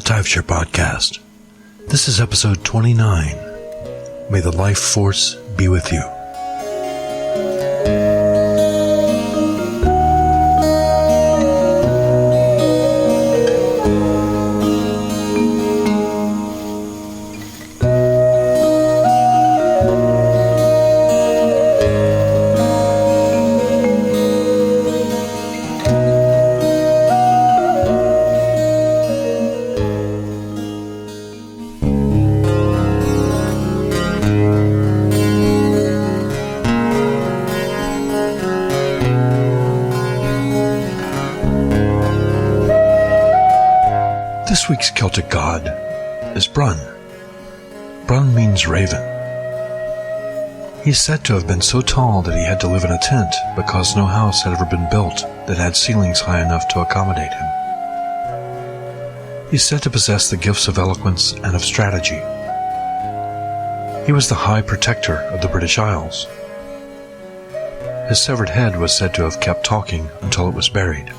Taibhsear podcast. This is episode 29. May the life force be with you. This week's Celtic god is Brun. Brun means raven. He is said to have been so tall that he had to live in a tent because no house had ever been built that had ceilings high enough to accommodate him. He is said to possess the gifts of eloquence and of strategy. He was the High Protector of the British Isles. His severed head was said to have kept talking until it was buried.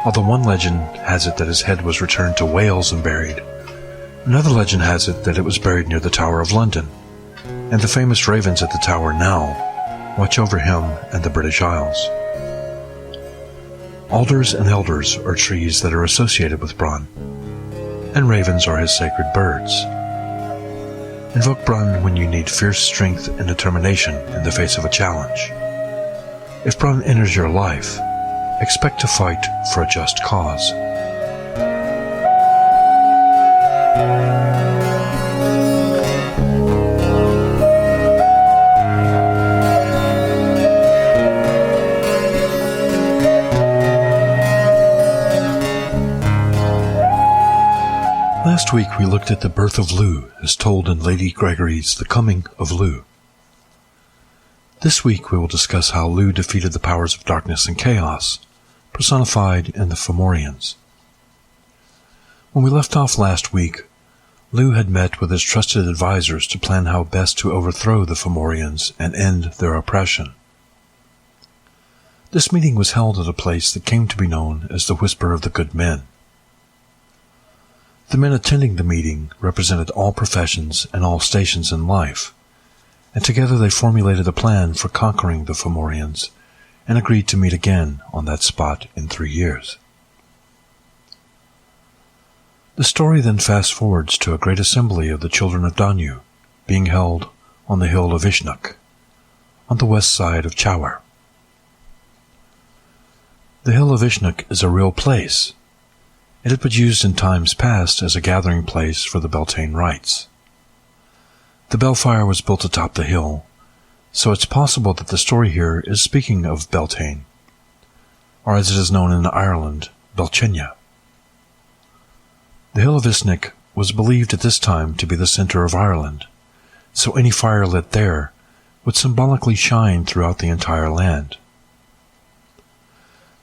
Although one legend has it that his head was returned to Wales and buried, another legend has it that it was buried near the Tower of London, and the famous ravens at the tower now watch over him and the British Isles. Alders and elders are trees that are associated with Brun, and ravens are his sacred birds. Invoke Brun when you need fierce strength and determination in the face of a challenge. If Brun enters your life, expect to fight for a just cause. Last week we looked at the birth of Lugh as told in Lady Gregory's The Coming of Lugh. This week we will discuss how Lugh defeated the powers of darkness and chaos, personified in the Fomorians. When we left off last week, Lugh had met with his trusted advisors to plan how best to overthrow the Fomorians and end their oppression. This meeting was held at a place that came to be known as the Whisper of the Good Men. The men attending the meeting represented all professions and all stations in life, and together they formulated a plan for conquering the Fomorians and agreed to meet again on that spot in 3 years. The story then fast-forwards to a great assembly of the children of Danu, being held on the Hill of Ishnak, on the west side of Chawar. The Hill of Ishnak is a real place. It had been used in times past as a gathering place for the Beltane rites. The Belfire was built atop the hill, so it's possible that the story here is speaking of Beltane, or as it is known in Ireland, Belchenia. The Hill of Ishnak was believed at this time to be the center of Ireland, so any fire lit there would symbolically shine throughout the entire land.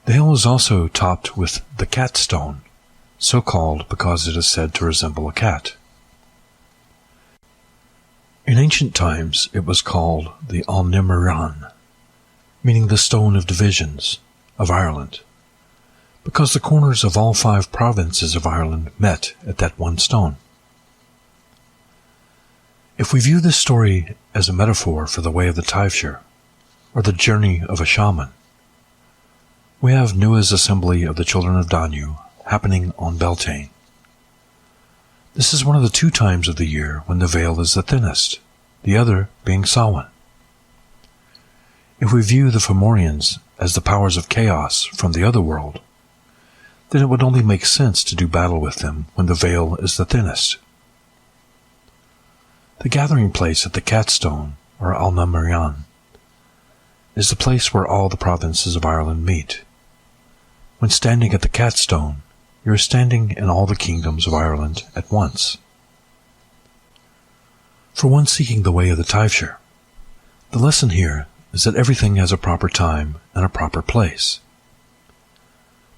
The hill is also topped with the Cat Stone, so called because it is said to resemble a cat. In ancient times, it was called the nwyfre, meaning the Stone of Divisions of Ireland, because the corners of all 5 provinces of Ireland met at that one stone. If we view this story as a metaphor for the way of the Taibhsear, or the journey of a shaman, we have Nua's assembly of the children of Danu happening on Beltane. This is one of the 2 times of the year when the veil is the thinnest, the other being Samhain. If we view the Fomorians as the powers of chaos from the other world, then it would only make sense to do battle with them when the veil is the thinnest. The gathering place at the Catstone, or nwyfre, is the place where all the provinces of Ireland meet. When standing at the Catstone, you are standing in all the kingdoms of Ireland at once. For one seeking the way of the Taibhsear, the lesson here is that everything has a proper time and a proper place.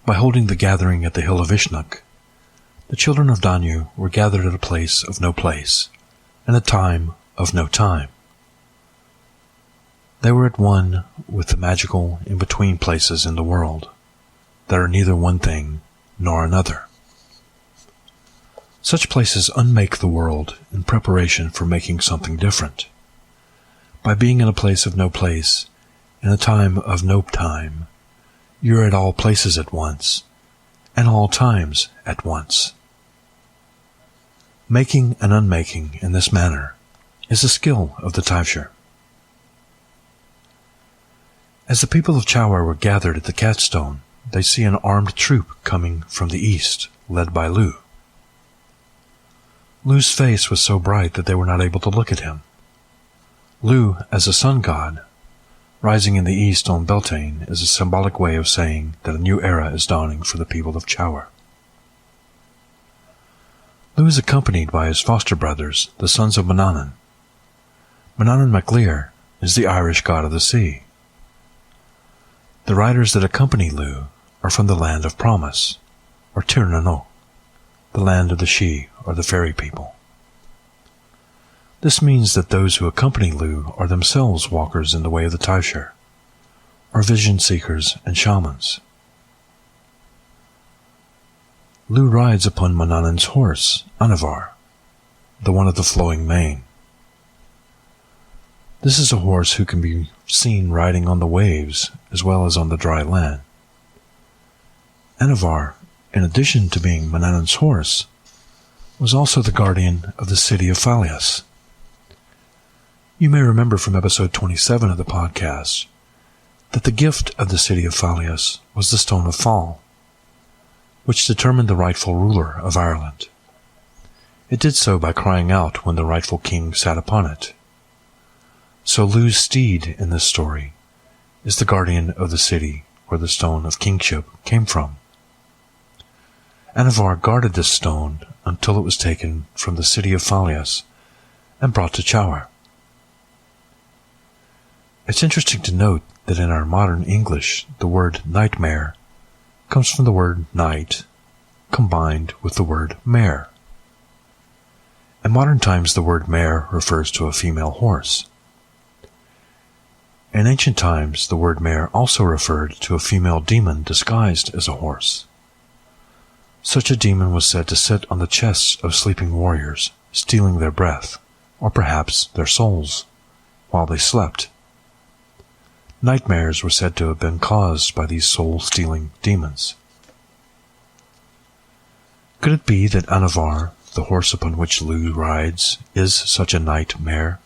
By holding the gathering at the Hill of Ishnak, the children of Danu were gathered at a place of no place, and a time of no time. They were at one with the magical in-between places in the world that are neither one thing nor another. Such places unmake the world in preparation for making something different. By being in a place of no place, in a time of no time, you're at all places at once, and all times at once. Making and unmaking in this manner is a skill of the Taibhsear. As the people of Chowar were gathered at the Catstone, they see an armed troop coming from the east, led by Lugh. Lugh's face was so bright that they were not able to look at him. Lugh, as a sun god, rising in the east on Beltane, is a symbolic way of saying that a new era is dawning for the people of Chowar. Lugh is accompanied by his foster brothers, the sons of Manannan. Manannan MacLear is the Irish god of the sea. The riders that accompany Lugh are from the land of promise, or Tir na nO, the land of the Sidhe, or the fairy people. This means that those who accompany Lugh are themselves walkers in the way of the Taibhsear, or vision seekers and shamans. Lugh rides upon Manannan's horse, Anavar, the one of the flowing mane. This is a horse who can be seen riding on the waves as well as on the dry land. Anavar, in addition to being Manannan's horse, was also the guardian of the city of Phalias. You may remember from episode 27 of the podcast that the gift of the city of Phalias was the Stone of Fall, which determined the rightful ruler of Ireland. It did so by crying out when the rightful king sat upon it. So Lugh's steed in this story is the guardian of the city where the stone of kingship came from. Anavar guarded this stone until it was taken from the city of Phalias and brought to Chowar. It's interesting to note that in our modern English, the word nightmare comes from the word night combined with the word mare. In modern times, the word mare refers to a female horse. In ancient times, the word mare also referred to a female demon disguised as a horse. Such a demon was said to sit on the chests of sleeping warriors, stealing their breath, or perhaps their souls, while they slept. Nightmares were said to have been caused by these soul-stealing demons. Could it be that Anavar, the horse upon which Lugh rides, is such a nightmare,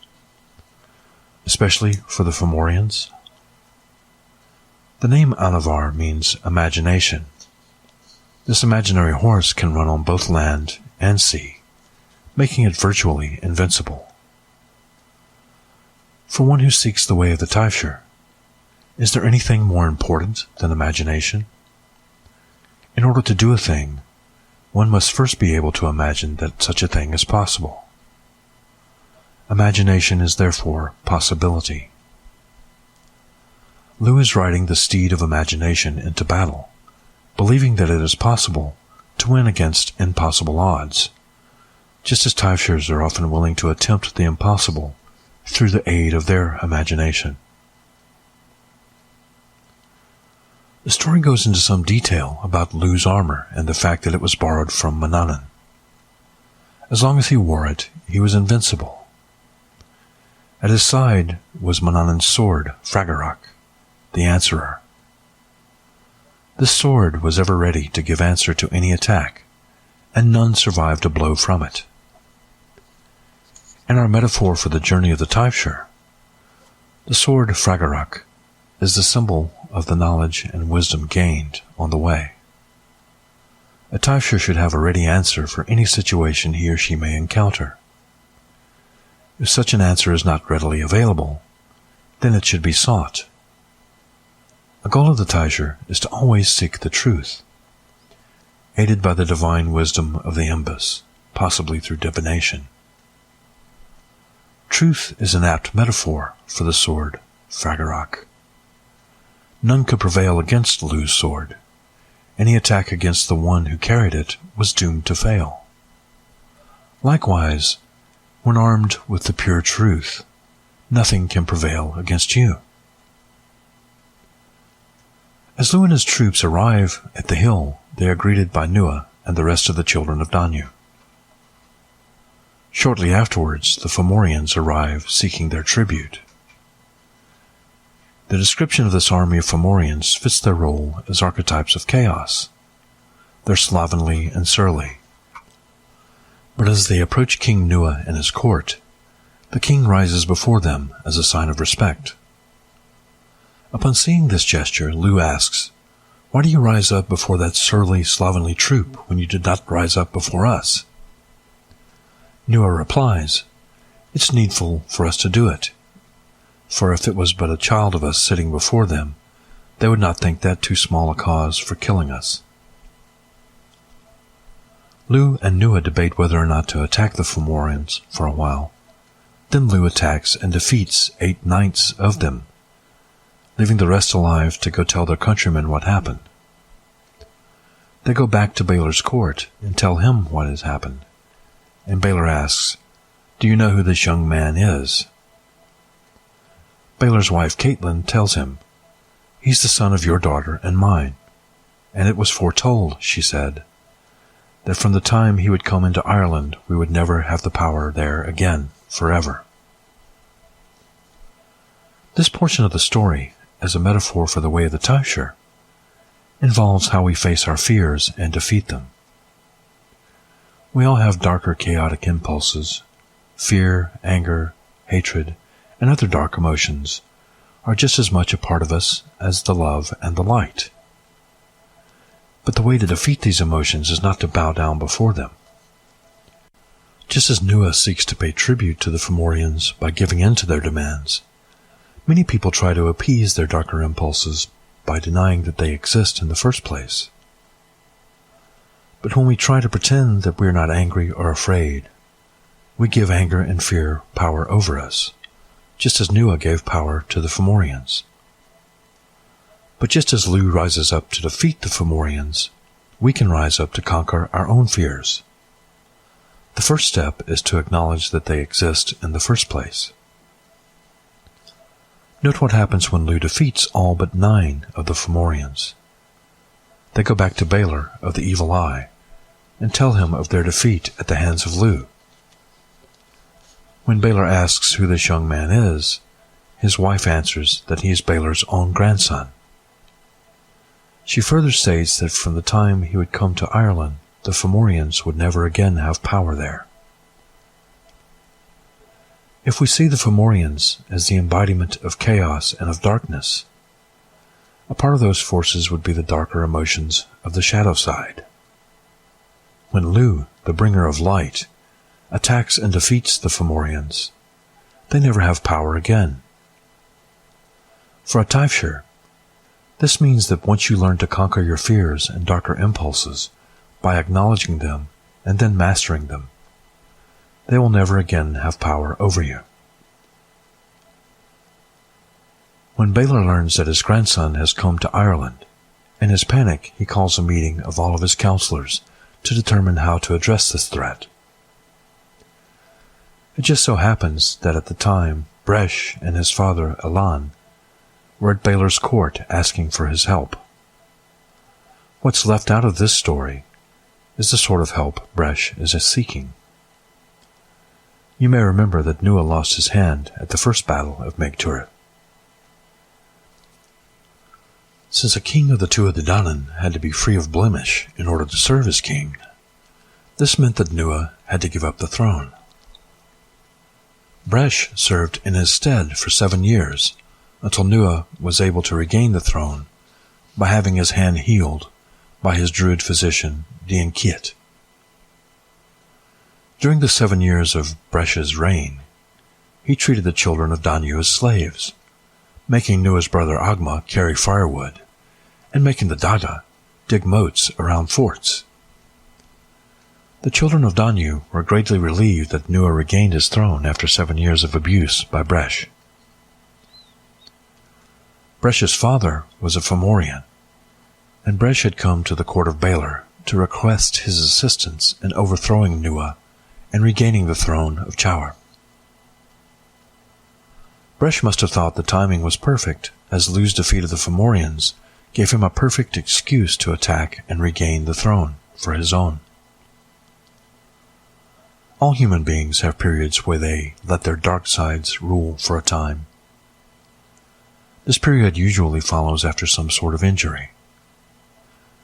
especially for the Fomorians? The name Anavar means imagination. This imaginary horse can run on both land and sea, making it virtually invincible. For one who seeks the way of the Taibhsear, is there anything more important than imagination? In order to do a thing, one must first be able to imagine that such a thing is possible. Imagination is therefore possibility. Lugh is riding the steed of imagination into battle, believing that it is possible to win against impossible odds, just as Taibhsears are often willing to attempt the impossible through the aid of their imagination. The story goes into some detail about Lugh's armor and the fact that it was borrowed from Manannan. As long as he wore it, he was invincible. At his side was Manannan's sword, Fragarach, the Answerer. This sword was ever ready to give answer to any attack, and none survived a blow from it. In our metaphor for the journey of the Taibhsear, the sword Fragarach is the symbol of the knowledge and wisdom gained on the way. A Taibhsear should have a ready answer for any situation he or she may encounter. If such an answer is not readily available, then it should be sought. A goal of the Taibhsear is to always seek the truth, aided by the divine wisdom of the Imbus, possibly through divination. Truth is an apt metaphor for the sword, Fragarach. None could prevail against Lugh's sword. Any attack against the one who carried it was doomed to fail. Likewise, when armed with the pure truth, nothing can prevail against you. As Lugh and his troops arrive at the hill, they are greeted by Nua and the rest of the children of Danu. Shortly afterwards, the Fomorians arrive seeking their tribute. The description of this army of Fomorians fits their role as archetypes of chaos. They're slovenly and surly. But as they approach King Nua and his court, the king rises before them as a sign of respect. Upon seeing this gesture, Lu asks, "Why do you rise up before that surly, slovenly troop when you did not rise up before us?" Nua replies, "It's needful for us to do it. For if it was but a child of us sitting before them, they would not think that too small a cause for killing us." Lu and Nua debate whether or not to attack the Fomorians for a while. Then Lu attacks and defeats 8 knights of them, leaving the rest alive to go tell their countrymen what happened. They go back to Baelor's court and tell him what has happened, and Baelor asks, "Do you know who this young man is?" Baelor's wife Caitlin tells him, "He's the son of your daughter and mine, and it was foretold," she said, "that from the time he would come into Ireland we would never have the power there again, forever." This portion of the story, as a metaphor for the way of the Taibhsear, involves how we face our fears and defeat them. We all have darker chaotic impulses. Fear, anger, hatred, and other dark emotions are just as much a part of us as the love and the light. But the way to defeat these emotions is not to bow down before them. Just as Nua seeks to pay tribute to the Fomorians by giving in to their demands, many people try to appease their darker impulses by denying that they exist in the first place. But when we try to pretend that we are not angry or afraid, we give anger and fear power over us, just as Nua gave power to the Fomorians. But just as Lu rises up to defeat the Fomorians, we can rise up to conquer our own fears. The first step is to acknowledge that they exist in the first place. Note what happens when Lu defeats all but 9 of the Fomorians. They go back to Baelor of the Evil Eye and tell him of their defeat at the hands of Lu. When Baelor asks who this young man is, his wife answers that he is Baelor's own grandson. She further states that from the time he would come to Ireland, the Fomorians would never again have power there. If we see the Fomorians as the embodiment of chaos and of darkness, a part of those forces would be the darker emotions of the shadow side. When Lu, the bringer of light, attacks and defeats the Fomorians, they never have power again. For a Taibhsear, this means that once you learn to conquer your fears and darker impulses by acknowledging them and then mastering them, they will never again have power over you. When Baelor learns that his grandson has come to Ireland, in his panic he calls a meeting of all of his counselors to determine how to address this threat. It just so happens that at the time, Bresh and his father Elan were at Baelor's court asking for his help. What's left out of this story is the sort of help Bresh is seeking. You may remember that Nua lost his hand at the first battle of Meg Tuath. Since a king of the Tuatha Dé Danann had to be free of blemish in order to serve as king, this meant that Nua had to give up the throne. Bresh served in his stead for 7 years, until Nua was able to regain the throne by having his hand healed by his druid physician, Dian Kiet. During the 7 years of Bresh's reign, he treated the children of Danu as slaves, making Nua's brother Agma carry firewood, and making the Daga dig moats around forts. The children of Danu were greatly relieved that Nua regained his throne after 7 years of abuse by Bresh. Bresh's father was a Fomorian, and Bresh had come to the court of Baelor to request his assistance in overthrowing Nua and regaining the throne of Chaur. Bresh must have thought the timing was perfect, as Lu's defeat of the Fomorians gave him a perfect excuse to attack and regain the throne for his own. All human beings have periods where they let their dark sides rule for a time. This period usually follows after some sort of injury.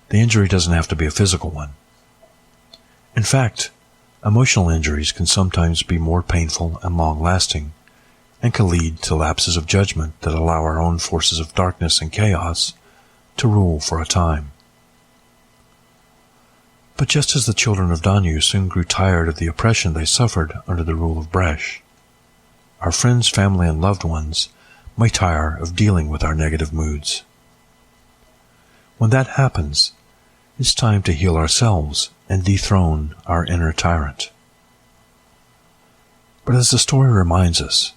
The injury doesn't have to be a physical one. In fact, emotional injuries can sometimes be more painful and long-lasting, and can lead to lapses of judgment that allow our own forces of darkness and chaos to rule for a time. But just as the children of Danu soon grew tired of the oppression they suffered under the rule of Bresh, our friends, family, and loved ones might tire of dealing with our negative moods. When that happens, it's time to heal ourselves and dethrone our inner tyrant. But as the story reminds us,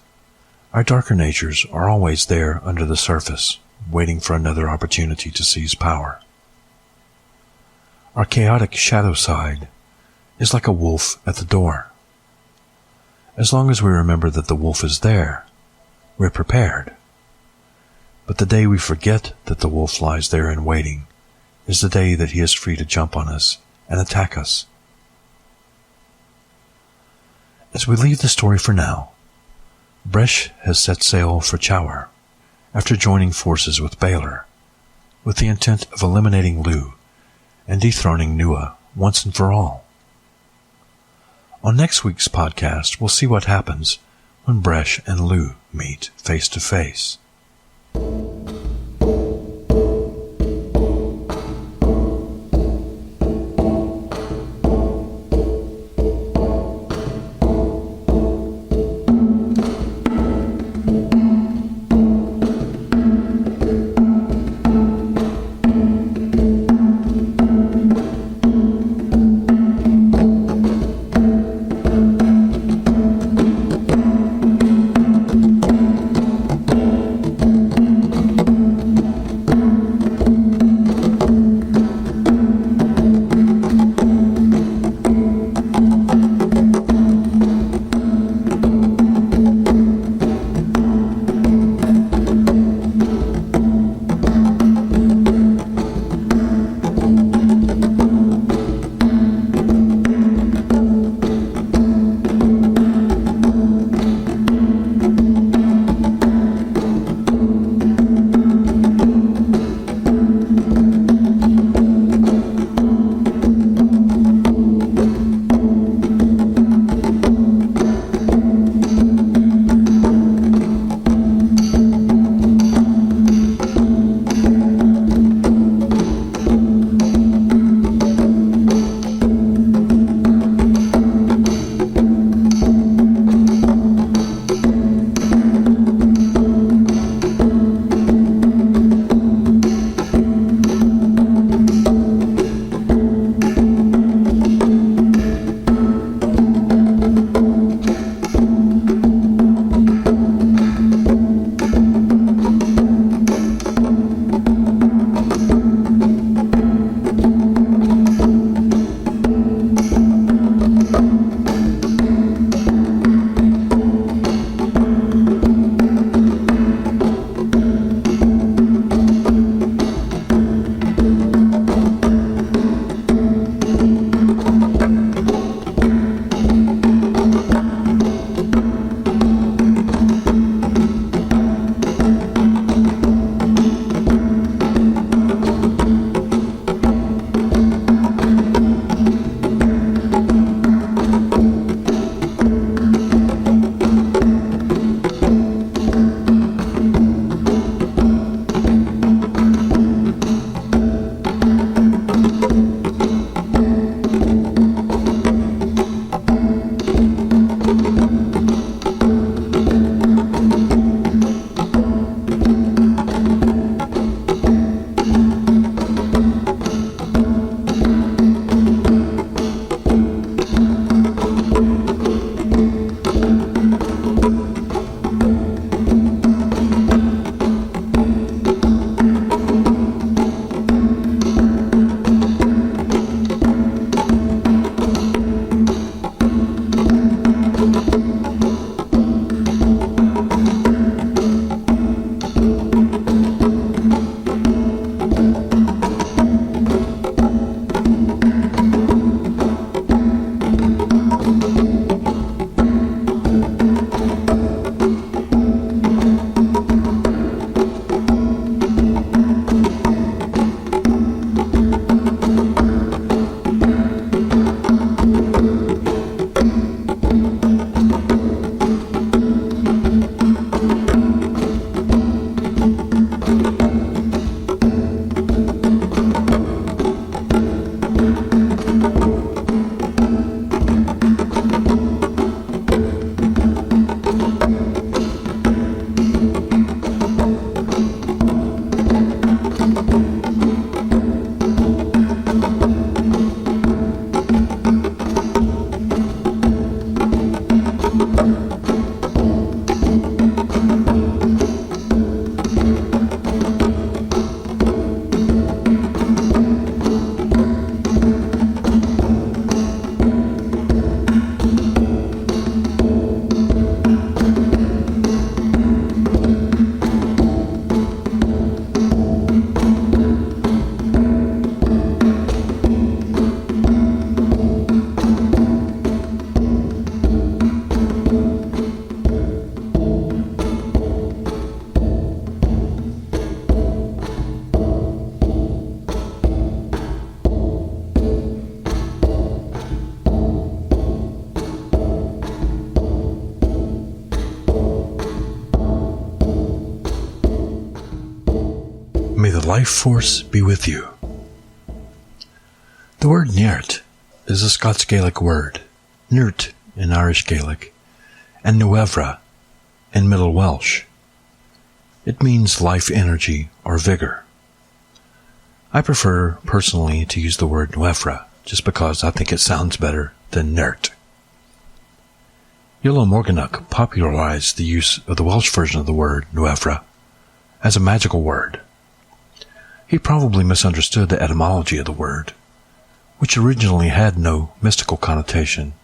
our darker natures are always there under the surface, waiting for another opportunity to seize power. Our chaotic shadow side is like a wolf at the door. As long as we remember that the wolf is there, we're prepared. But the day we forget that the wolf lies there in waiting is the day that he is free to jump on us and attack us. As we leave the story for now, Bresh has set sail for Chowar after joining forces with Baelor, with the intent of eliminating Lu and dethroning Nua once and for all. On next week's podcast, we'll see what happens when Bresh and Lu meet face to face. life force be with you. The word neart is a Scots Gaelic word, neart in Irish Gaelic, and nwyfre in Middle Welsh. It means life energy or vigor. I prefer personally to use the word nwyfre just because I think it sounds better than neart. Iolo Morganach popularized the use of the Welsh version of the word nwyfre as a magical word. He probably misunderstood the etymology of the word, which originally had no mystical connotation.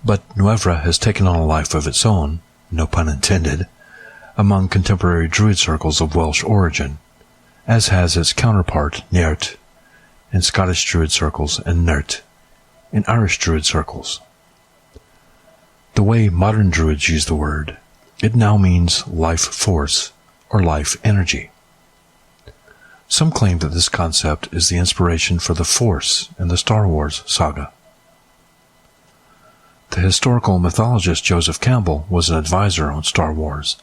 But nwyfre has taken on a life of its own, no pun intended, among contemporary Druid circles of Welsh origin, as has its counterpart neart in Scottish Druid circles and neart in Irish Druid circles. The way modern Druids use the word, it now means life force or life energy. Some claim that this concept is the inspiration for the Force in the Star Wars saga. The historical mythologist Joseph Campbell was an advisor on Star Wars,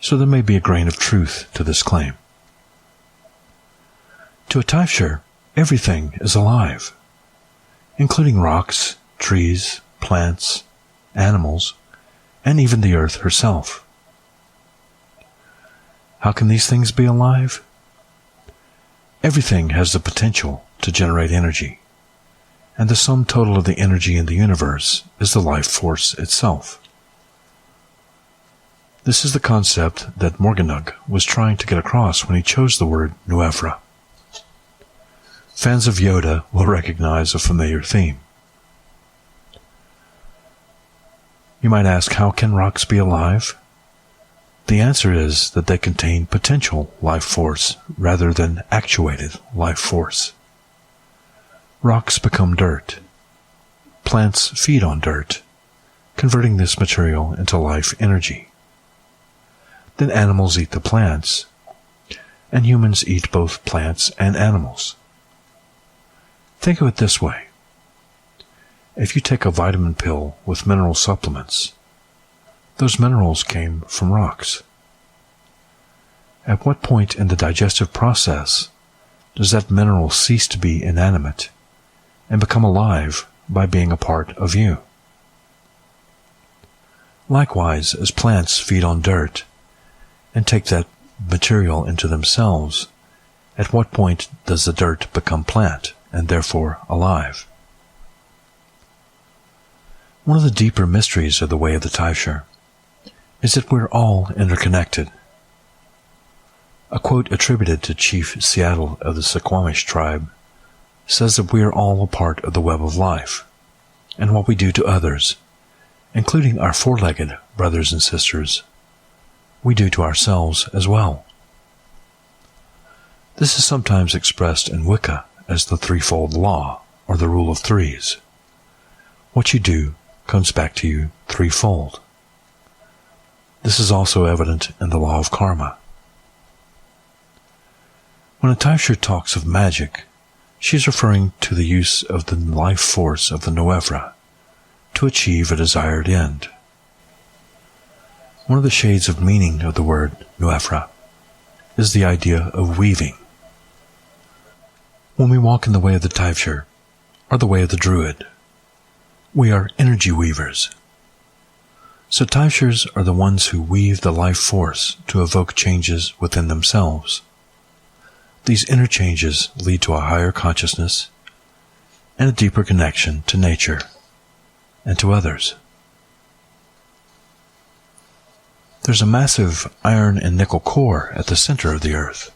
so there may be a grain of truth to this claim. To a Taibhsear, everything is alive, including rocks, trees, plants, animals, and even the earth herself. How can these things be alive? Everything has the potential to generate energy, and the sum total of the energy in the universe is the life force itself. This is the concept that Morganach was trying to get across when he chose the word nwyfre. Fans of Yoda will recognize a familiar theme. You might ask, how can rocks be alive? The answer is that they contain potential life force rather than actuated life force. Rocks become dirt. Plants feed on dirt, converting this material into life energy. Then animals eat the plants, and humans eat both plants and animals. Think of it this way. If you take a vitamin pill with mineral supplements, those minerals came from rocks. At what point in the digestive process does that mineral cease to be inanimate and become alive by being a part of you? Likewise, as plants feed on dirt and take that material into themselves, at what point does the dirt become plant and therefore alive? One of the deeper mysteries of the way of the Taibhsear is that we're all interconnected. A quote attributed to Chief Seattle of the Suquamish tribe says that we are all a part of the web of life, and what we do to others, including our four-legged brothers and sisters, we do to ourselves as well. This is sometimes expressed in Wicca as the threefold law, or the rule of threes. What you do comes back to you threefold. This is also evident in the law of karma. When a Taibhsear talks of magic, she is referring to the use of the life force of the nwyfre to achieve a desired end. One of the shades of meaning of the word nwyfre is the idea of weaving. When we walk in the way of the Taibhsear, or the way of the Druid, we are energy weavers. So Taibhsears are the ones who weave the life force to evoke changes within themselves. These inner changes lead to a higher consciousness and a deeper connection to nature and to others. There's a massive iron and nickel core at the center of the Earth.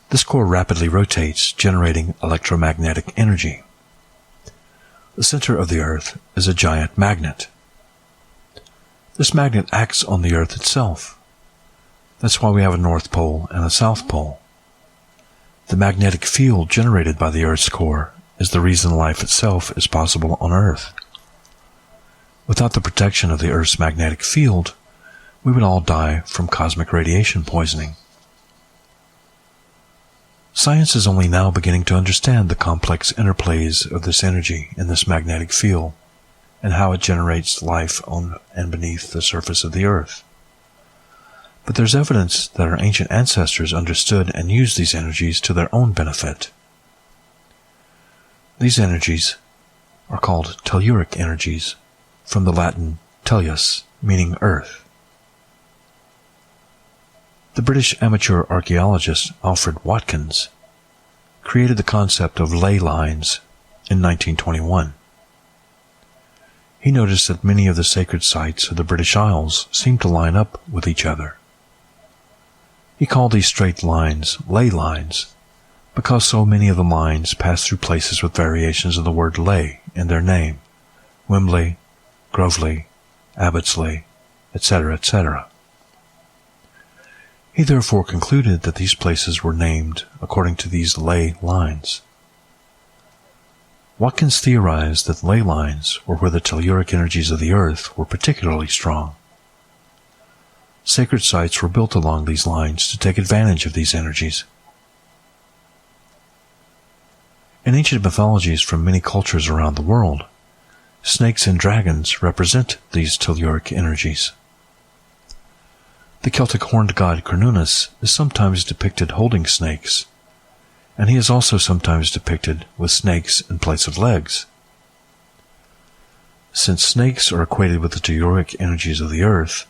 This core rapidly rotates, generating electromagnetic energy. The center of the Earth is a giant magnet. This magnet acts on the Earth itself. That's why we have a North Pole and a South Pole. The magnetic field generated by the Earth's core is the reason life itself is possible on Earth. Without the protection of the Earth's magnetic field, we would all die from cosmic radiation poisoning. Science is only now beginning to understand the complex interplays of this energy in this magnetic field and how it generates life on and beneath the surface of the Earth. but there's evidence that our ancient ancestors understood and used these energies to their own benefit. These energies are called telluric energies, from the Latin tellus, meaning earth. The British amateur archaeologist Alfred Watkins created the concept of ley lines in 1921. He noticed that many of the sacred sites of the British Isles seemed to line up with each other. He called these straight lines ley lines because so many of the lines pass through places with variations of the word ley in their name: Wembley, Groveley, Abbottsley, etc., etc. He therefore concluded that these places were named according to these ley lines. Watkins theorized that ley lines were where the telluric energies of the earth were particularly strong. Sacred sites were built along these lines to take advantage of these energies. In ancient mythologies from many cultures around the world, snakes and dragons represent these telluric energies. The Celtic horned god Cernunnos is sometimes depicted holding snakes, and he is also sometimes depicted with snakes in place of legs. Since snakes are equated with the telluric energies of the earth,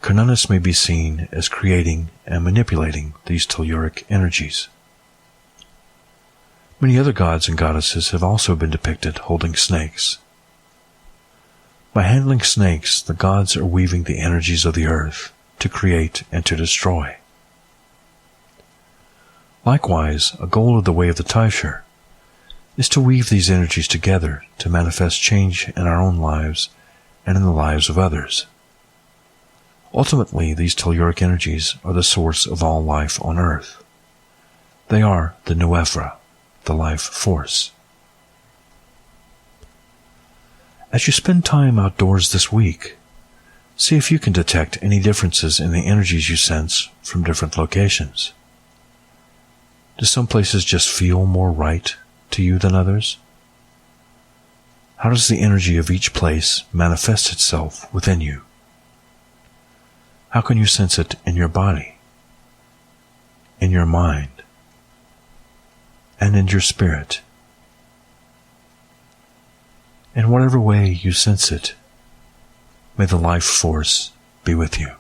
Cernunnos may be seen as creating and manipulating these telluric energies. Many other gods and goddesses have also been depicted holding snakes. By handling snakes, the gods are weaving the energies of the earth to create and to destroy. Likewise, a goal of the way of the Taibhsear is to weave these energies together to manifest change in our own lives and in the lives of others. Ultimately, these telluric energies are the source of all life on earth. They are the nwyfre, the life force. As you spend time outdoors this week, see if you can detect any differences in the energies you sense from different locations. Do some places just feel more right to you than others? How does the energy of each place manifest itself within you? How can you sense it in your body, in your mind, and in your spirit? In whatever way you sense it, may the life force be with you.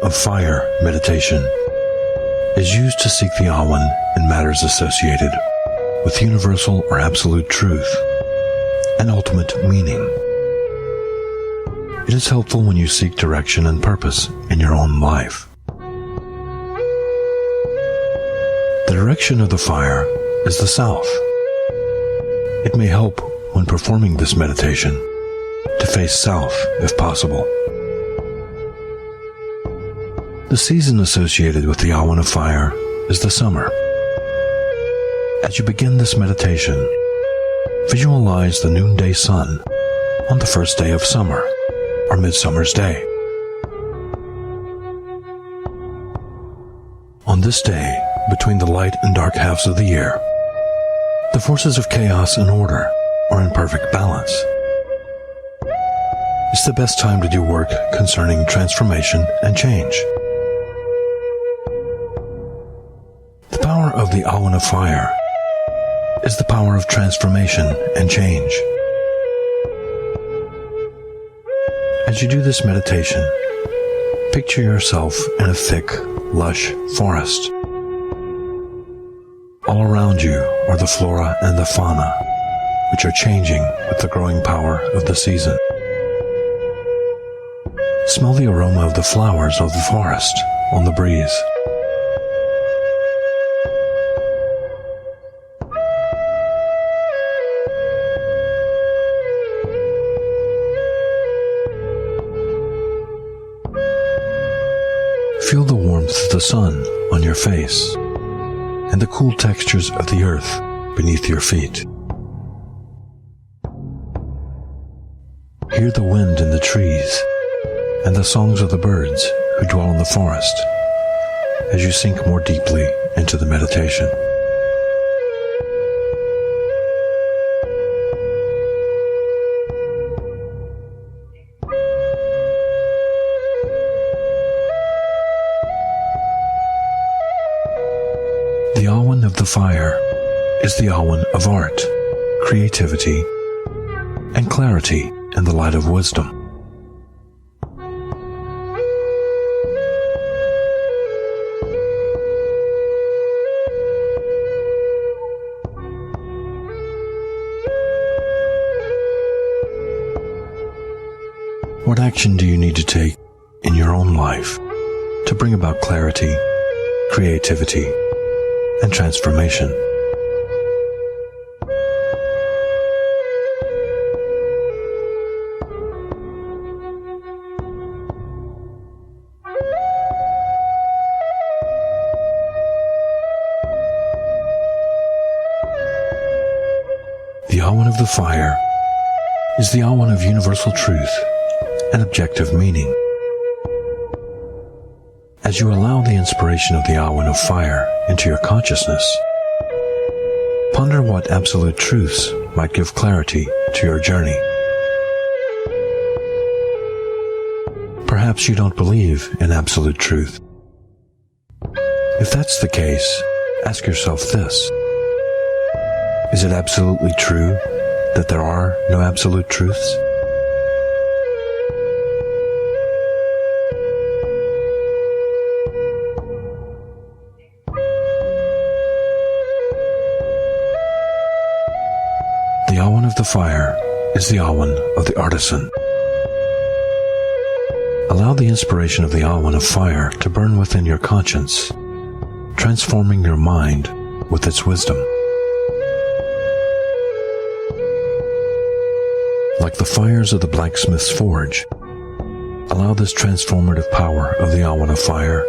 of fire meditation is used to seek the Awan in matters associated with universal or absolute truth and ultimate meaning. It is helpful when you seek direction and purpose in your own life. The direction of the fire is the south. It may help when performing this meditation to face south if possible. The season associated with the Awan of fire is the summer. As you begin this meditation, visualize the noonday sun on the first day of summer, or midsummer's day. On this day, between the light and dark halves of the year, the forces of chaos and order are in perfect balance. It's the best time to do work concerning transformation and change. The power of the Awan of fire is the power of transformation and change. As you do this meditation, picture yourself in a thick, lush forest. All around you are the flora and the fauna, which are changing with the growing power of the season. Smell the aroma of the flowers of the forest on the breeze. Feel the warmth of the sun on your face and the cool textures of the earth beneath your feet. Hear the wind in the trees and the songs of the birds who dwell in the forest as you sink more deeply into the meditation. The Awan of the fire is the Awan of art, creativity, and clarity in the light of wisdom. What action do you need to take in your own life to bring about clarity, creativity, and transformation? The Awan of the fire is the Awan of universal truth and objective meaning. As you allow the inspiration of the Awan of fire into your consciousness, ponder what absolute truths might give clarity to your journey. Perhaps you don't believe in absolute truth. If that's the case, ask yourself this: is it absolutely true that there are no absolute truths? The awen of the fire is the awen of the artisan. Allow the inspiration of the awen of fire to burn within your conscience, transforming your mind with its wisdom. Like the fires of the blacksmith's forge, allow this transformative power of the awen of fire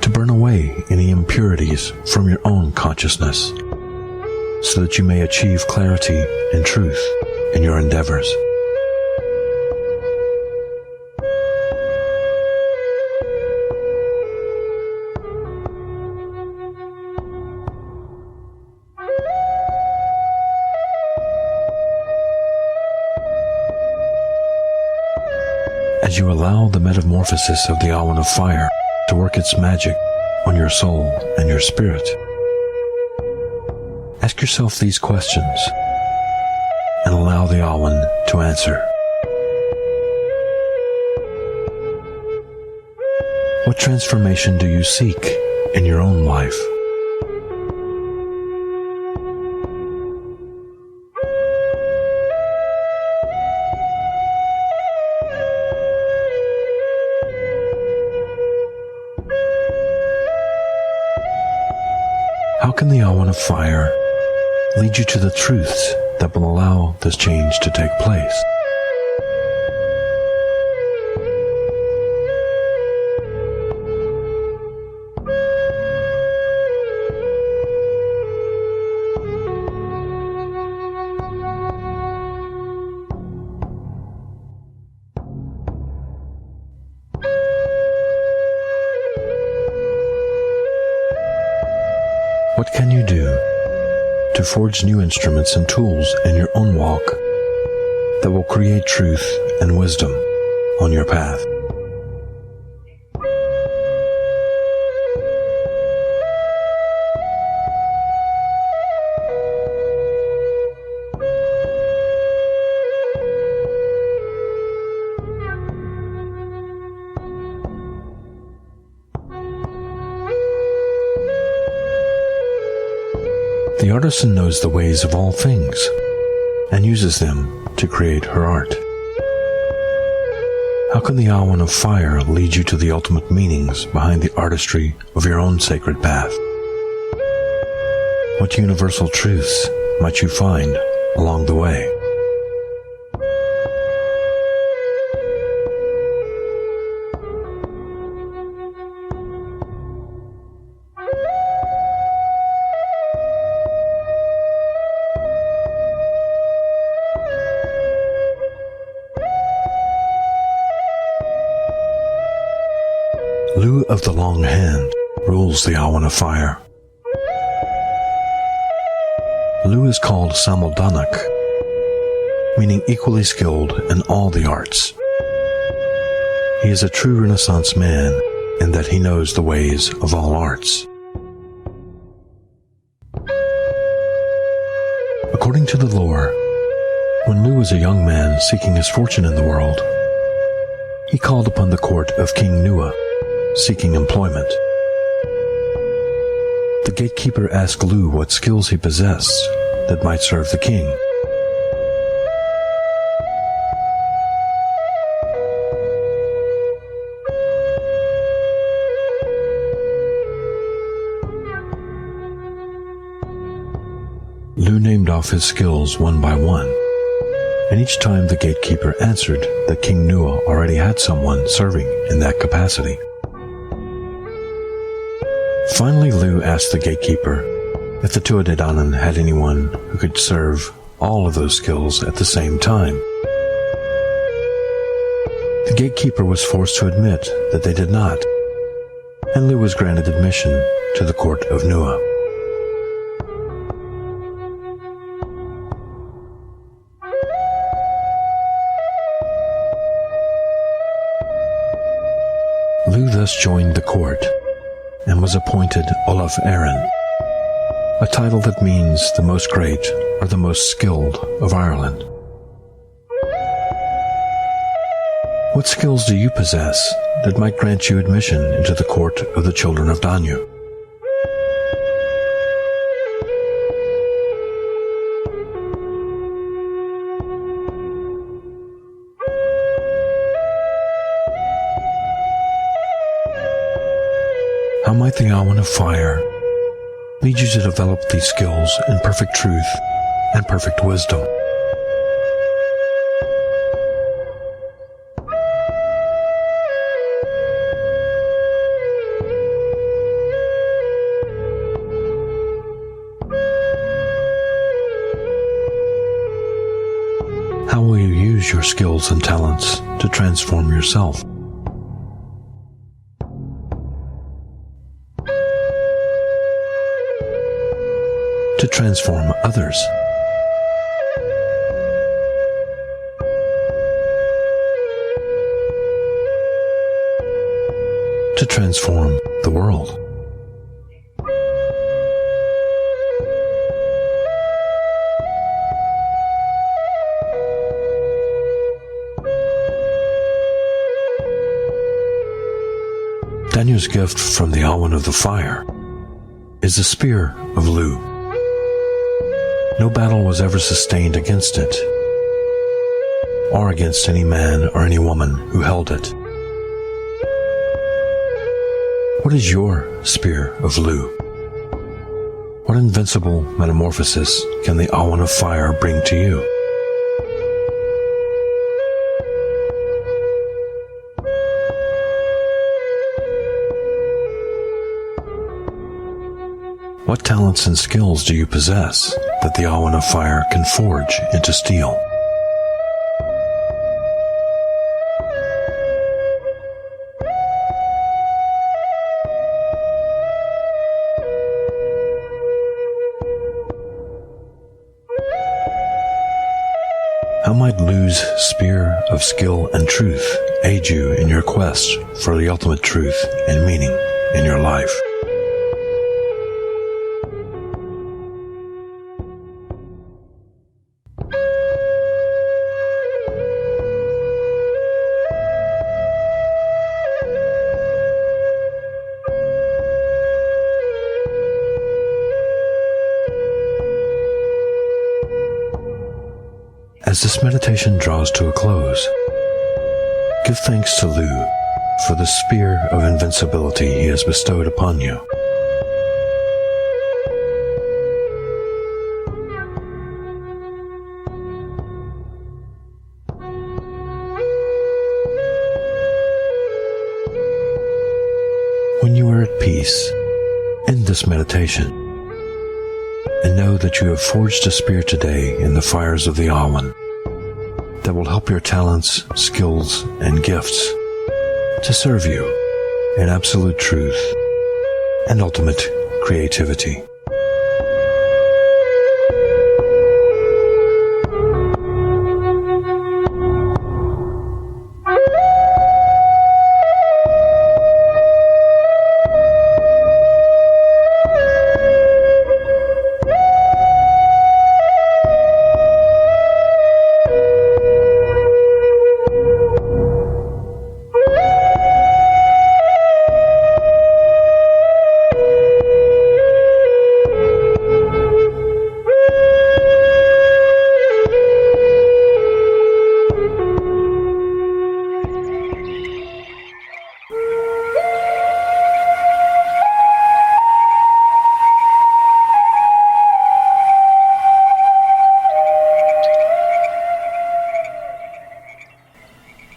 to burn away any impurities from your own consciousness, so that you may achieve clarity and truth in your endeavors. As you allow the metamorphosis of the awen of fire to work its magic on your soul and your spirit, ask yourself these questions and allow the awen to answer. What transformation do you seek in your own life? How can the awen of fire lead you to the truths that will allow this change to take place? What can you do to forge new instruments and tools in your own walk that will create truth and wisdom on your path? The artisan knows the ways of all things and uses them to create her art. How can the awen of fire lead you to the ultimate meanings behind the artistry of your own sacred path? What universal truths might you find along the way? Ley of the Long Hand rules the awen of fire. Ley is called Samoldanak, meaning equally skilled in all the arts. He is a true Renaissance man in that he knows the ways of all arts. According to the lore, when Ley was a young man seeking his fortune in the world, he called upon the court of King Nua, seeking employment. The gatekeeper asked Ley what skills he possessed that might serve the king. Ley named off his skills one by one, and each time the gatekeeper answered that King Nua already had someone serving in that capacity. Finally, Ley asked the gatekeeper if the Tuatha had anyone who could serve all of those skills at the same time. The gatekeeper was forced to admit that they did not, and Ley was granted admission to the court of Nua. Ley thus joined the court and was appointed Olaf Érenn, a title that means the most great or the most skilled of Ireland. What skills do you possess that might grant you admission into the court of the children of Danu? How might the Awen of Fire lead you to develop these skills in perfect truth and perfect wisdom? How will you use your skills and talents to transform yourself? To transform others? To transform the world? Daniel's gift from the Awen of the Fire is the Spear of Lu. No battle was ever sustained against it, or against any man or any woman who held it. What is your Spear of Lu? What invincible metamorphosis can the Awen of Fire bring to you? What talents and skills do you possess that the Awen of Fire can forge into steel? How might Lu's Spear of Skill and Truth aid you in your quest for the ultimate truth and meaning in your life? As this meditation draws to a close, give thanks to Lu for the spear of invincibility he has bestowed upon you. When you are at peace, end this meditation and know that you have forged a spear today in the fires of the Awen that will help your talents, skills, and gifts to serve you in absolute truth and ultimate creativity.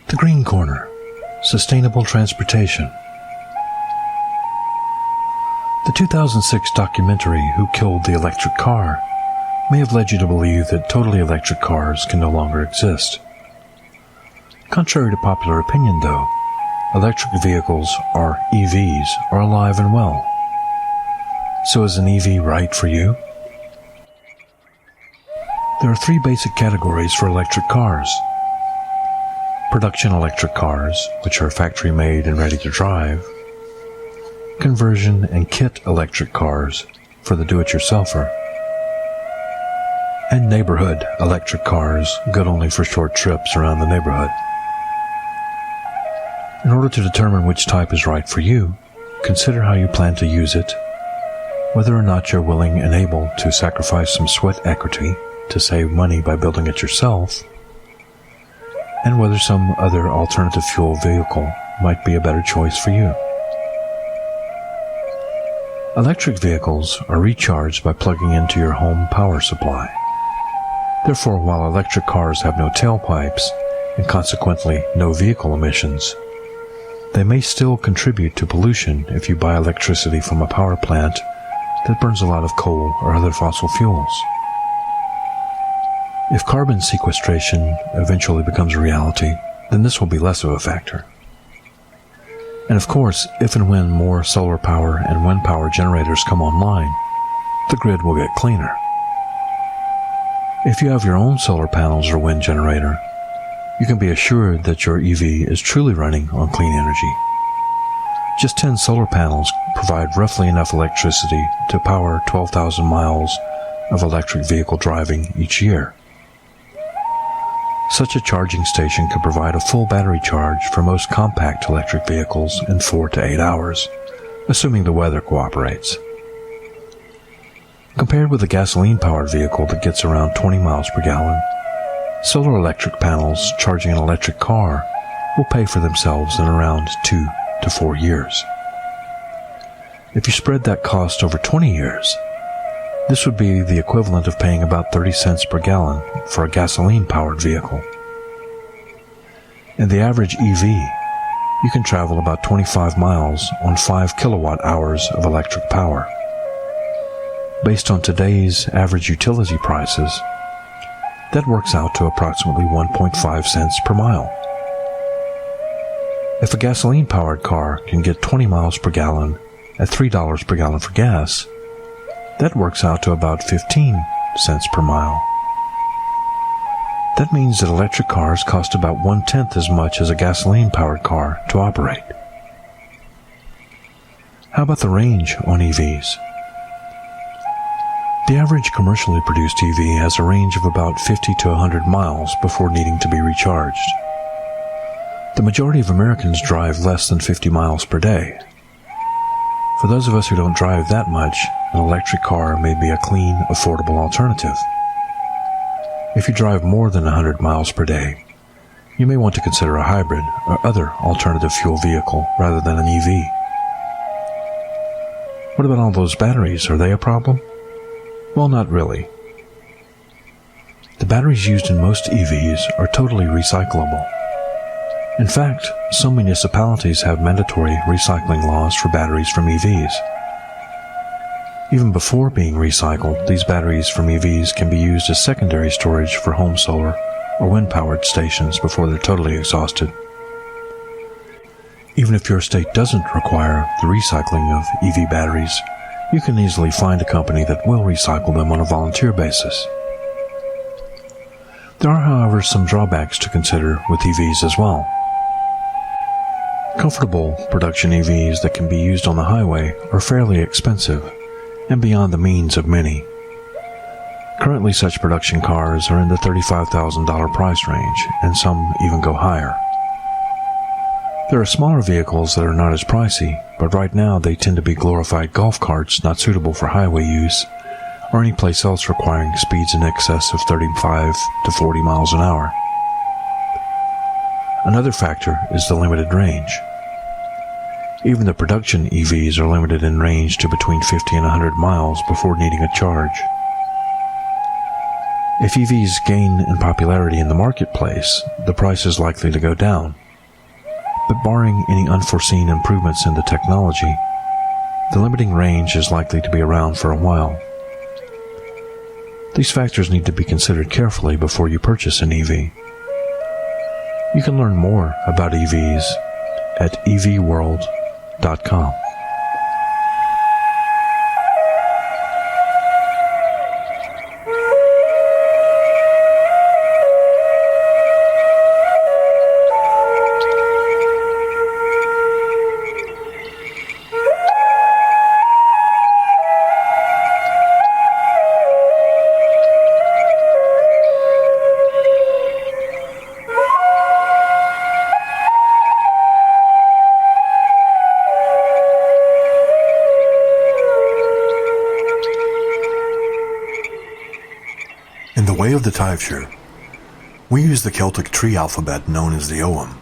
The Green Corner, Sustainable Transportation. The 2006 documentary Who Killed the Electric Car may have led you to believe that totally electric cars can no longer exist. Contrary to popular opinion, though, electric vehicles, or EVs, are alive and well. So is an EV right for you? There are three basic categories for electric cars. Production electric cars, which are factory-made and ready to drive. Conversion and kit electric cars for the do-it-yourselfer. And neighborhood electric cars, good only for short trips around the neighborhood. In order to determine which type is right for you, consider how you plan to use it, whether or not you're willing and able to sacrifice some sweat equity to save money by building it yourself, and whether some other alternative fuel vehicle might be a better choice for you. Electric vehicles are recharged by plugging into your home power supply. Therefore, while electric cars have no tailpipes, and consequently no vehicle emissions, they may still contribute to pollution if you buy electricity from a power plant that burns a lot of coal or other fossil fuels. If carbon sequestration eventually becomes a reality, then this will be less of a factor. And of course, if and when more solar power and wind power generators come online, the grid will get cleaner. If you have your own solar panels or wind generator, you can be assured that your EV is truly running on clean energy. Just 10 solar panels provide roughly enough electricity to power 12,000 miles of electric vehicle driving each year. Such a charging station could provide a full battery charge for most compact electric vehicles in 4 to 8 hours, assuming the weather cooperates. Compared with a gasoline-powered vehicle that gets around 20 miles per gallon, solar electric panels charging an electric car will pay for themselves in around 2 to 4 years. If you spread that cost over 20 years, this would be the equivalent of paying about 30 cents per gallon for a gasoline-powered vehicle. In the average EV, you can travel about 25 miles on 5 kilowatt hours of electric power. Based on today's average utility prices, that works out to approximately 1.5 cents per mile. If a gasoline-powered car can get 20 miles per gallon at $3 per gallon for gas, that works out to about 15 cents per mile. That means that electric cars cost about 1/10 as much as a gasoline-powered car to operate. How about the range on EVs? The average commercially produced EV has a range of about 50 to 100 miles before needing to be recharged. The majority of Americans drive less than 50 miles per day. For those of us who don't drive that much, an electric car may be a clean, affordable alternative. If you drive more than 100 miles per day, you may want to consider a hybrid or other alternative fuel vehicle rather than an EV. What about all those batteries? Are they a problem? Well, not really. The batteries used in most EVs are totally recyclable. In fact, some municipalities have mandatory recycling laws for batteries from EVs. Even before being recycled, these batteries from EVs can be used as secondary storage for home solar or wind-powered stations before they're totally exhausted. Even if your state doesn't require the recycling of EV batteries, you can easily find a company that will recycle them on a volunteer basis. There are, however, some drawbacks to consider with EVs as well. Comfortable production EVs that can be used on the highway are fairly expensive and beyond the means of many. Currently, such production cars are in the $35,000 price range, and some even go higher. There are smaller vehicles that are not as pricey, but right now they tend to be glorified golf carts not suitable for highway use, or any place else requiring speeds in excess of 35 to 40 miles an hour. Another factor is the limited range. Even the production EVs are limited in range to between 50 and 100 miles before needing a charge. If EVs gain in popularity in the marketplace, the price is likely to go down. But barring any unforeseen improvements in the technology, the limiting range is likely to be around for a while. These factors need to be considered carefully before you purchase an EV. You can learn more about EVs at evworld.com. In the way of the Taibhsear, we use the Celtic tree alphabet known as the Ogham.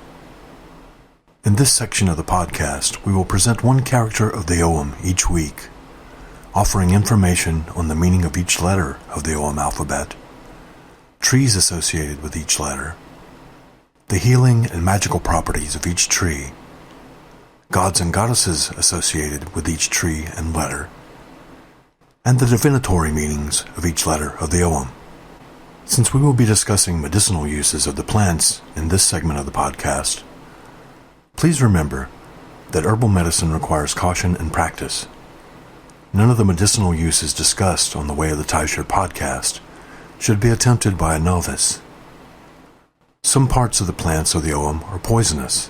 In this section of the podcast, we will present one character of the Ogham each week, offering information on the meaning of each letter of the Ogham alphabet, trees associated with each letter, the healing and magical properties of each tree, gods and goddesses associated with each tree and letter, and the divinatory meanings of each letter of the Ogham. Since we will be discussing medicinal uses of the plants in this segment of the podcast, please remember that herbal medicine requires caution and practice. None of the medicinal uses discussed on the Way of the Taibhsear podcast should be attempted by a novice. Some parts of the plants of the Ogham are poisonous,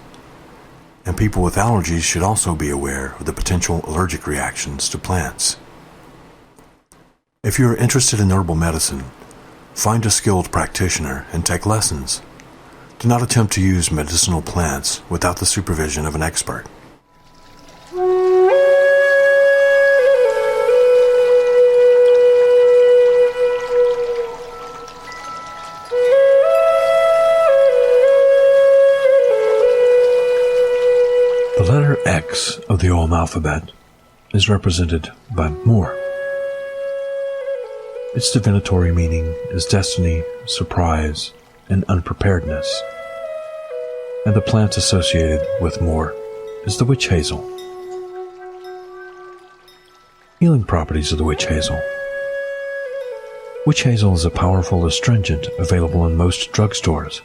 and people with allergies should also be aware of the potential allergic reactions to plants. If you are interested in herbal medicine, find a skilled practitioner and take lessons. Do not attempt to use medicinal plants without the supervision of an expert. The letter X of the Ogham alphabet is represented by Moor. Its divinatory meaning is destiny, surprise, and unpreparedness. And the plant associated with Moor is the witch hazel. Healing properties of the witch hazel. Witch hazel is a powerful astringent available in most drugstores.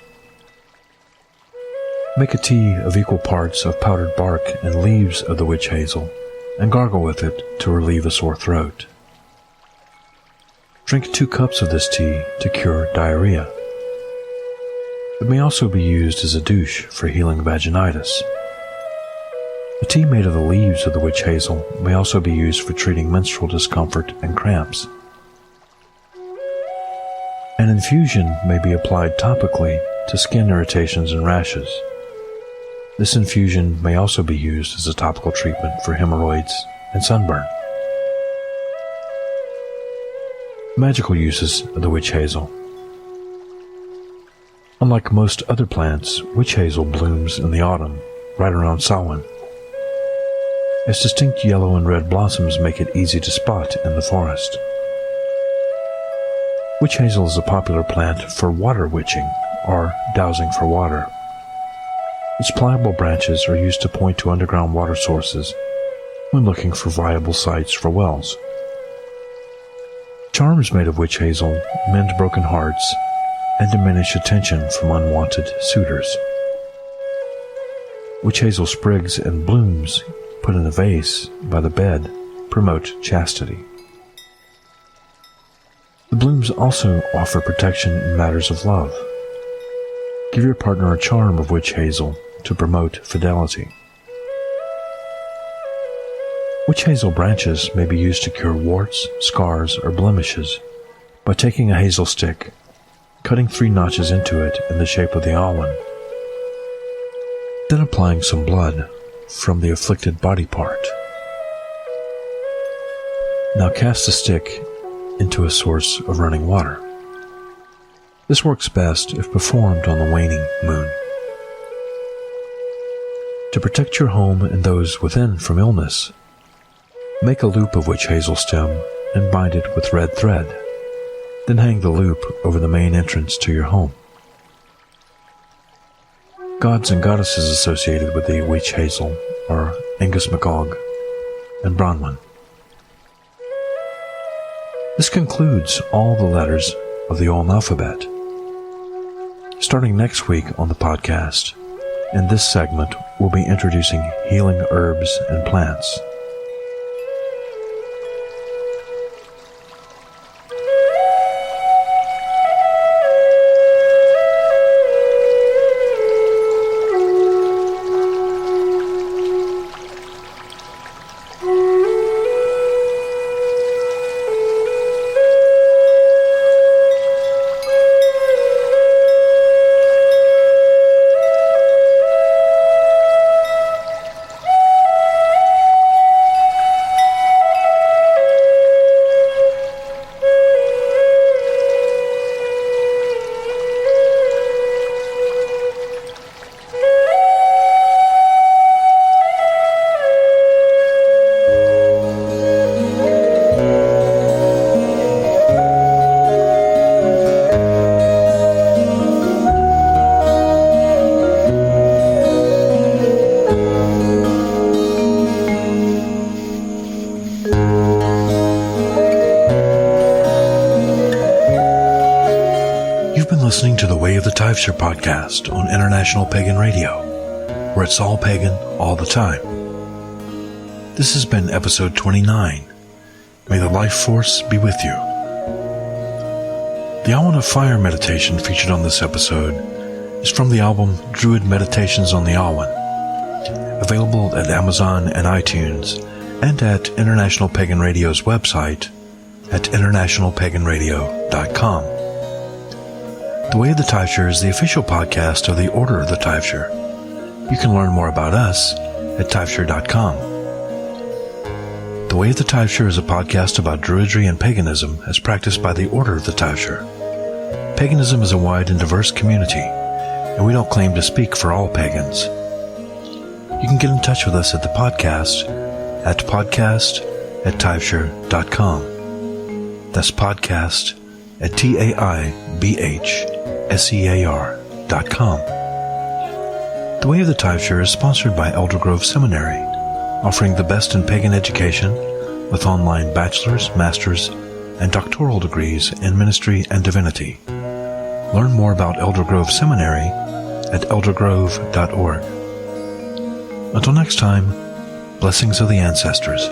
Make a tea of equal parts of powdered bark and leaves of the witch hazel and gargle with it to relieve a sore throat. Drink 2 cups of this tea to cure diarrhea. It may also be used as a douche for healing vaginitis. A tea made of the leaves of the witch hazel may also be used for treating menstrual discomfort and cramps. An infusion may be applied topically to skin irritations and rashes. This infusion may also be used as a topical treatment for hemorrhoids and sunburn. Magical uses of the witch hazel. Unlike most other plants, witch hazel blooms in the autumn, right around Samhain. Its distinct yellow and red blossoms make it easy to spot in the forest. Witch hazel is a popular plant for water witching, or dowsing for water. Its pliable branches are used to point to underground water sources when looking for viable sites for wells. Charms made of witch hazel mend broken hearts and diminish attention from unwanted suitors. Witch hazel sprigs and blooms put in a vase by the bed promote chastity. The blooms also offer protection in matters of love. Give your partner a charm of witch hazel to promote fidelity. Witch hazel branches may be used to cure warts, scars, or blemishes by taking a hazel stick, cutting 3 notches into it in the shape of the awen, then applying some blood from the afflicted body part. Now cast the stick into a source of running water. This works best if performed on the waning moon. To protect your home and those within from illness, make a loop of witch hazel stem and bind it with red thread. Then hang the loop over the main entrance to your home. Gods and goddesses associated with the witch hazel are Angus MacOg and Bronwyn. This concludes all the letters of the Ogham alphabet. Starting next week on the podcast, in this segment, we'll be introducing healing herbs and plants. been listening to the Way of the Taibhsear podcast on International Pagan Radio, where it's all pagan all the time. This has been episode 29. May the life force be with you. The Awan of Fire meditation featured on this episode is from the album Druid Meditations on the Awan, available at Amazon and iTunes and at International Pagan Radio's website at internationalpaganradio.com. The Way of the Taibhsear is the official podcast of the Order of the Taibhsear. You can learn more about us at Taibhsear.com. The Way of the Taibhsear is a podcast about Druidry and paganism as practiced by the Order of the Taibhsear. Paganism is a wide and diverse community, and we don't claim to speak for all pagans. You can get in touch with us at the podcast at podcast@taibhsear.com. That's podcast at taibhsear.com. The Way of the Taibhsear is sponsored by Elder Grove Seminary, offering the best in pagan education with online bachelor's, master's, and doctoral degrees in ministry and divinity. Learn more about Elder Grove Seminary at eldergrove.org. Until next time, blessings of the ancestors.